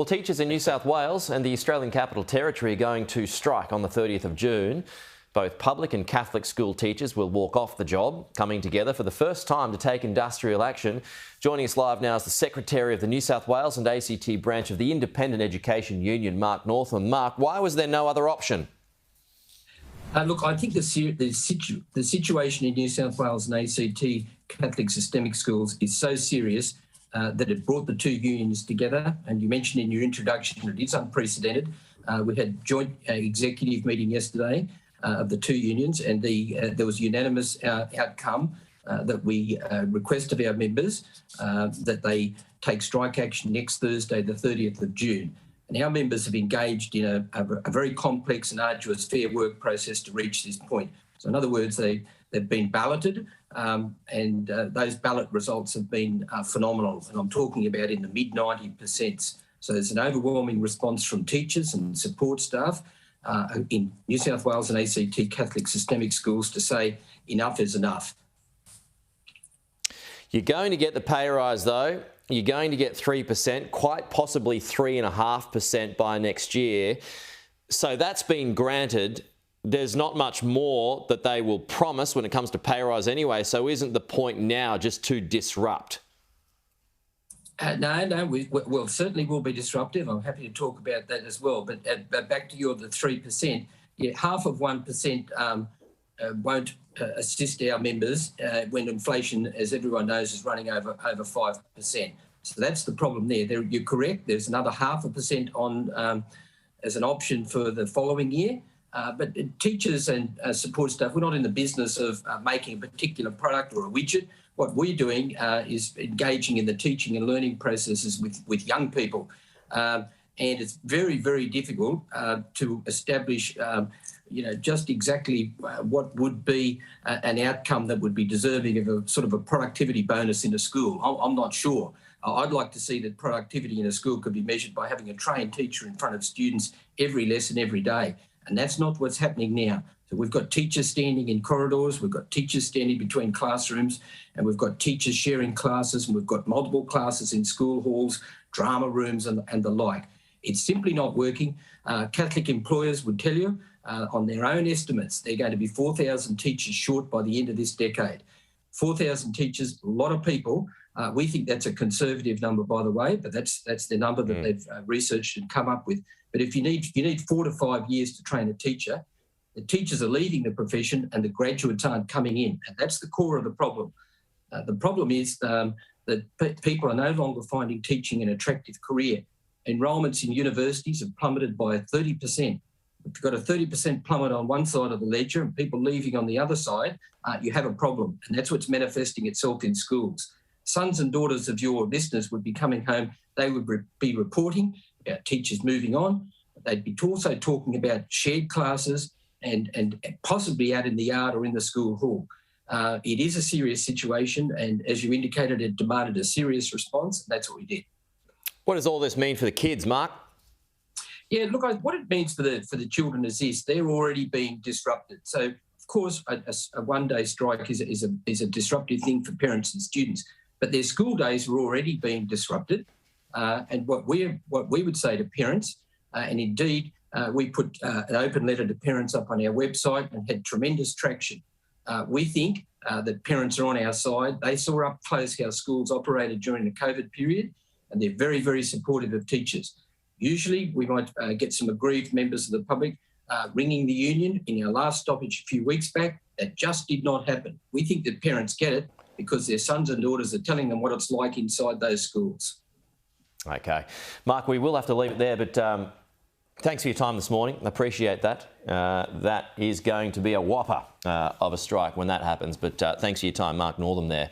Well, teachers in New South Wales and the Australian Capital Territory are going to strike on the 30th of June. Both public and Catholic school teachers will walk off the job, coming together for the first time to take industrial action. Joining us live now is the Secretary of the New South Wales and ACT branch of the Independent Education Union, Mark Northam. Mark, why was there no other option? Look, I think the situation in New South Wales and ACT Catholic systemic schools is so serious that it brought the two unions together. And you mentioned in your introduction that it is unprecedented. We had a joint executive meeting yesterday of the two unions, and there was unanimous outcome that we request of our members that they take strike action next Thursday, the 30th of June. And our members have engaged in a very complex and arduous fair work process to reach this point. So in other words, they've been balloted and those ballot results have been phenomenal. And I'm talking about in the mid-90%. So there's an overwhelming response from teachers and support staff in New South Wales and ACT Catholic systemic schools to say enough is enough. You're going to get the pay rise though. You're going to get 3%, quite possibly 3.5% by next year. So that's been granted. There's not much more that they will promise when it comes to pay rise anyway. So isn't the point now just to disrupt? No, well, certainly will be disruptive. I'm happy to talk about that as well. But back to the 3%, yeah, half of 1% won't assist our members when inflation, as everyone knows, is running over 5%. So that's the problem there. You're correct. There's another 0.5% on as an option for the following year. But teachers and support staff, we're not in the business of making a particular product or a widget. What we're doing is engaging in the teaching and learning processes with young people. And it's very, very difficult to establish, just exactly what would be an outcome that would be deserving of a sort of a productivity bonus in a school. I'm not sure. I'd like to see that productivity in a school could be measured by having a trained teacher in front of students every lesson, every day. And that's not what's happening now. So we've got teachers standing in corridors, we've got teachers standing between classrooms, and we've got teachers sharing classes, and we've got multiple classes in school halls, drama rooms, and the like. It's simply not working. Catholic employers would tell you on their own estimates, they're going to be 4,000 teachers short by the end of this decade. 4,000 teachers, a lot of people. We think that's a conservative number, by the way, but that's the number that they've researched and come up with. But if you need 4 to 5 years to train a teacher, the teachers are leaving the profession and the graduates aren't coming in. And that's the core of the problem. The problem is that people are no longer finding teaching an attractive career. Enrolments in universities have plummeted by 30%. If you've got a 30% plummet on one side of the ledger and people leaving on the other side, you have a problem. And that's what's manifesting itself in schools. Sons and daughters of your listeners would be coming home. They would be reporting about teachers moving on. They'd be also talking about shared classes and possibly out in the yard or in the school hall. It is a serious situation, and as you indicated, it demanded a serious response, and that's what we did. What does all this mean for the kids, Mark? Yeah, look, what it means for the children is this: they're already being disrupted. So, of course, a one-day strike is a disruptive thing for parents and students, but their school days were already being disrupted. And what we would say to parents, and indeed we put an open letter to parents up on our website and had tremendous traction. We think that parents are on our side. They saw up close how schools operated during the COVID period, and they're very, very supportive of teachers. Usually we might get some aggrieved members of the public ringing the union. In our last stoppage a few weeks back, that just did not happen. We think that parents get it because their sons and daughters are telling them what it's like inside those schools. Okay. Mark, we will have to leave it there, but thanks for your time this morning. I appreciate that. That is going to be a whopper of a strike when that happens, but thanks for your time, Mark Northam there.